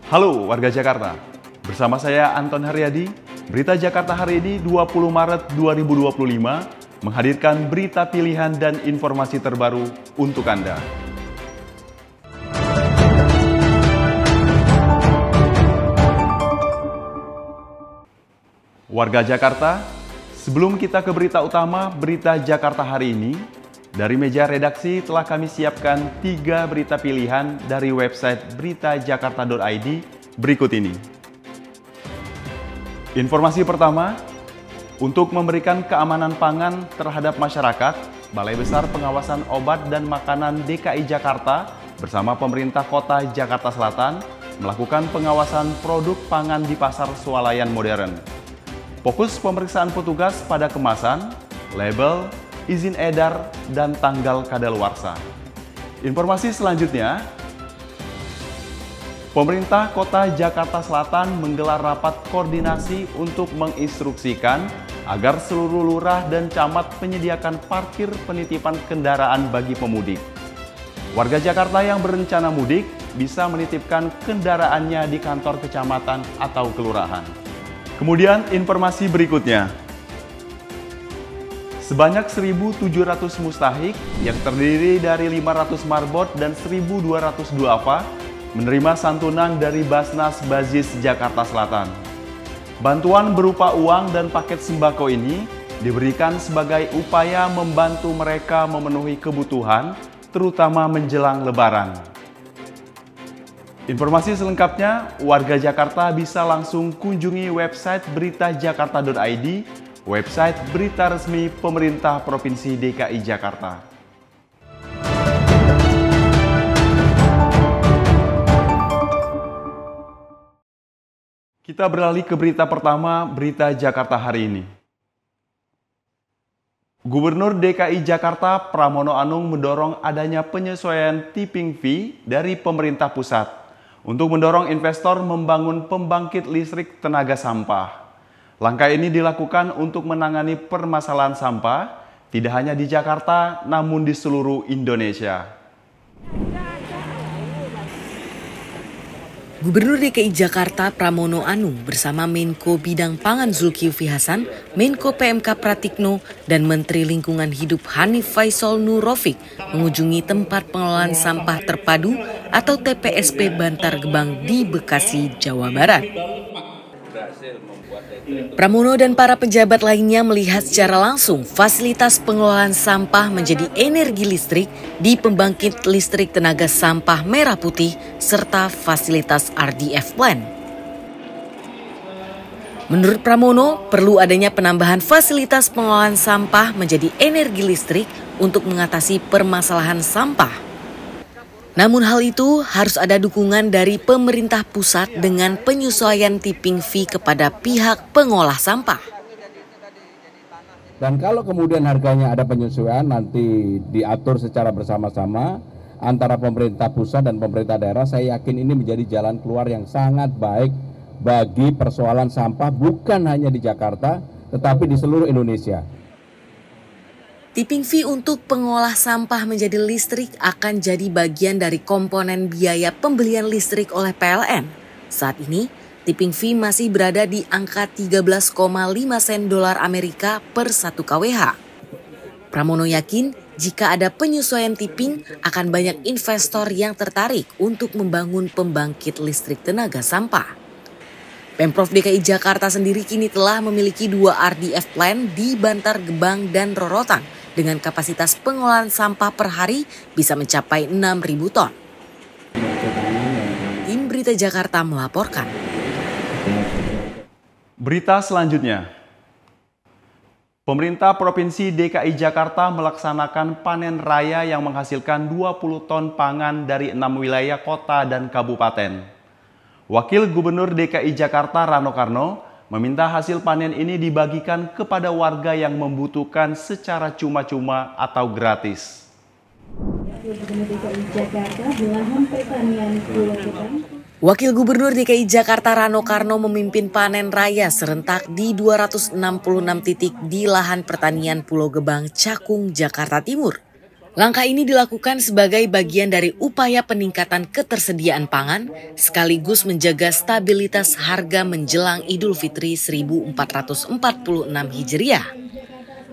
Halo warga Jakarta, bersama saya Anton Haryadi, Berita Jakarta hari ini 20 Maret 2025 menghadirkan berita pilihan dan informasi terbaru untuk Anda. Warga Jakarta, sebelum kita ke berita utama Berita Jakarta hari ini, dari meja redaksi telah kami siapkan 3 berita pilihan dari website beritajakarta.id berikut ini. Informasi pertama, untuk memberikan keamanan pangan terhadap masyarakat, Balai Besar Pengawasan Obat dan Makanan DKI Jakarta bersama pemerintah Kota Jakarta Selatan melakukan pengawasan produk pangan di pasar swalayan modern. Fokus pemeriksaan petugas pada kemasan, label, izin edar, dan tanggal kadaluarsa. Informasi selanjutnya, pemerintah Kota Jakarta Selatan menggelar rapat koordinasi untuk menginstruksikan agar seluruh lurah dan camat menyediakan parkir penitipan kendaraan bagi pemudik. Warga Jakarta yang berencana mudik bisa menitipkan kendaraannya di kantor kecamatan atau kelurahan. Kemudian informasi berikutnya. Sebanyak 1.700 mustahik yang terdiri dari 500 marbot dan 1.200 duafa menerima santunan dari Basnas Bazis Jakarta Selatan. Bantuan berupa uang dan paket sembako ini diberikan sebagai upaya membantu mereka memenuhi kebutuhan, terutama menjelang Lebaran. Informasi selengkapnya, warga Jakarta bisa langsung kunjungi website beritajakarta.id, website berita resmi pemerintah Provinsi DKI Jakarta. Kita beralih ke berita pertama, Berita Jakarta hari ini. Gubernur DKI Jakarta Pramono Anung mendorong adanya penyesuaian tipping fee dari pemerintah pusat untuk mendorong investor membangun pembangkit listrik tenaga sampah. Langkah ini dilakukan untuk menangani permasalahan sampah tidak hanya di Jakarta namun di seluruh Indonesia. Gubernur DKI Jakarta Pramono Anung bersama Menko Bidang Pangan Zulkifli Hasan, Menko PMK Pratikno, dan Menteri Lingkungan Hidup Hanif Faisal Nurrofiq mengunjungi tempat pengelolaan sampah terpadu atau TPSP Bantar Gebang di Bekasi, Jawa Barat. Pramono dan para pejabat lainnya melihat secara langsung fasilitas pengelolaan sampah menjadi energi listrik di pembangkit listrik tenaga sampah Merah Putih serta fasilitas RDF plant. Menurut Pramono, perlu adanya penambahan fasilitas pengelolaan sampah menjadi energi listrik untuk mengatasi permasalahan sampah. Namun hal itu harus ada dukungan dari pemerintah pusat dengan penyesuaian tipping fee kepada pihak pengolah sampah. Dan kalau kemudian harganya ada penyesuaian nanti diatur secara bersama-sama antara pemerintah pusat dan pemerintah daerah, saya yakin ini menjadi jalan keluar yang sangat baik bagi persoalan sampah bukan hanya di Jakarta tetapi di seluruh Indonesia. Tipping fee untuk pengolah sampah menjadi listrik akan jadi bagian dari komponen biaya pembelian listrik oleh PLN. Saat ini, tipping fee masih berada di angka 13,5 sen dolar Amerika per 1 kWh. Pramono yakin jika ada penyesuaian tipping akan banyak investor yang tertarik untuk membangun pembangkit listrik tenaga sampah. Pemprov DKI Jakarta sendiri kini telah memiliki 2 RDF plant di Bantar Gebang dan Rorotan dengan kapasitas pengolahan sampah per hari bisa mencapai 6.000 ton. Tim Berita Jakarta melaporkan. Berita selanjutnya. Pemerintah Provinsi DKI Jakarta melaksanakan panen raya yang menghasilkan 20 ton pangan dari 6 wilayah kota dan kabupaten. Wakil Gubernur DKI Jakarta Rano Karno meminta hasil panen ini dibagikan kepada warga yang membutuhkan secara cuma-cuma atau gratis. Wakil Gubernur DKI Jakarta Rano Karno memimpin panen raya serentak di 266 titik di lahan pertanian Pulau Gebang, Cakung, Jakarta Timur. Langkah ini dilakukan sebagai bagian dari upaya peningkatan ketersediaan pangan sekaligus menjaga stabilitas harga menjelang Idul Fitri 1446 Hijriah.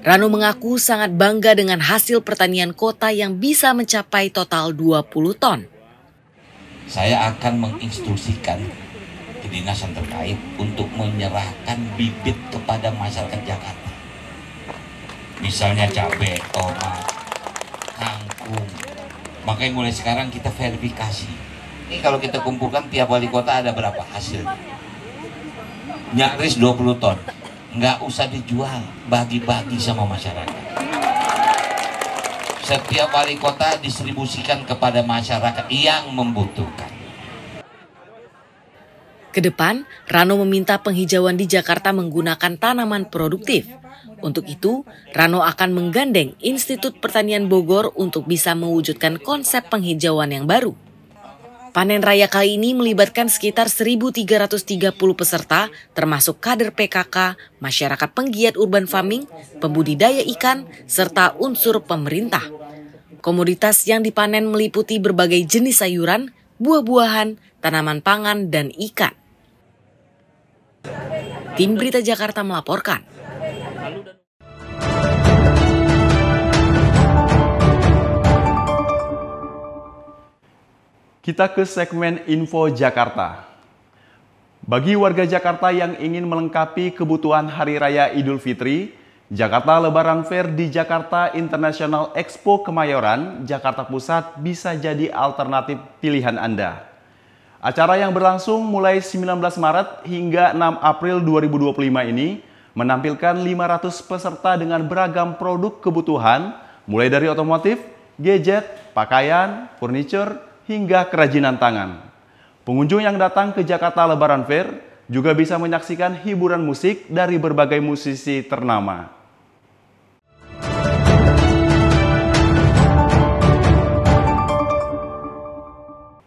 Rano mengaku sangat bangga dengan hasil pertanian kota yang bisa mencapai total 20 ton. Saya akan menginstruksikan kedinasan terkait untuk menyerahkan bibit kepada masyarakat Jakarta. Misalnya cabai, tomat, kangkung. Makanya mulai sekarang kita verifikasi. Ini kalau kita kumpulkan tiap wali kota ada berapa hasil? Nyaris 20 ton. Nggak usah dijual, bagi-bagi sama masyarakat. Setiap wali kota distribusikan kepada masyarakat yang membutuhkan. Kedepan, Rano meminta penghijauan di Jakarta menggunakan tanaman produktif. Untuk itu, Rano akan menggandeng Institut Pertanian Bogor untuk bisa mewujudkan konsep penghijauan yang baru. Panen raya kali ini melibatkan sekitar 1.330 peserta, termasuk kader PKK, masyarakat penggiat urban farming, pembudidaya ikan, serta unsur pemerintah. Komoditas yang dipanen meliputi berbagai jenis sayuran, buah-buahan, tanaman pangan, dan ikan. Tim Berita Jakarta melaporkan. Kita ke segmen Info Jakarta. Bagi warga Jakarta yang ingin melengkapi kebutuhan Hari Raya Idul Fitri, Jakarta Lebaran Fair di Jakarta International Expo Kemayoran, Jakarta Pusat bisa jadi alternatif pilihan Anda. Acara yang berlangsung mulai 19 Maret hingga 6 April 2025 ini menampilkan 500 peserta dengan beragam produk kebutuhan, mulai dari otomotif, gadget, pakaian, furniture, hingga kerajinan tangan. Pengunjung yang datang ke Jakarta Lebaran Fair juga bisa menyaksikan hiburan musik dari berbagai musisi ternama.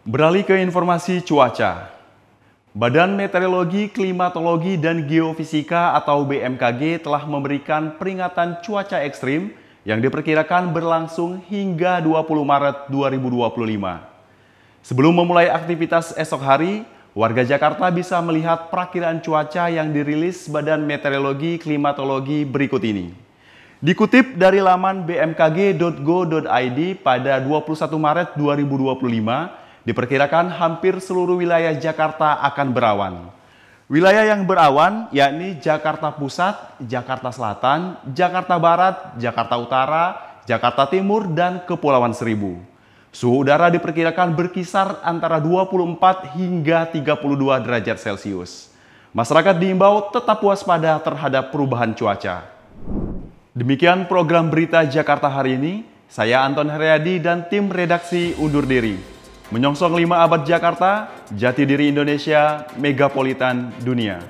Beralih ke informasi cuaca. Badan Meteorologi, Klimatologi, dan Geofisika atau BMKG telah memberikan peringatan cuaca ekstrim yang diperkirakan berlangsung hingga 20 Maret 2025. Sebelum memulai aktivitas esok hari, warga Jakarta bisa melihat perakiraan cuaca yang dirilis Badan Meteorologi Klimatologi berikut ini. Dikutip dari laman bmkg.go.id pada 21 Maret 2025, diperkirakan hampir seluruh wilayah Jakarta akan berawan. Wilayah yang berawan yakni Jakarta Pusat, Jakarta Selatan, Jakarta Barat, Jakarta Utara, Jakarta Timur, dan Kepulauan Seribu. Suhu udara diperkirakan berkisar antara 24 hingga 32 derajat Celcius. Masyarakat diimbau tetap waspada terhadap perubahan cuaca. Demikian program Berita Jakarta hari ini. Saya Anton Heriadi dan tim redaksi undur diri. Menyongsong 5 abad Jakarta, jati diri Indonesia, megapolitan dunia.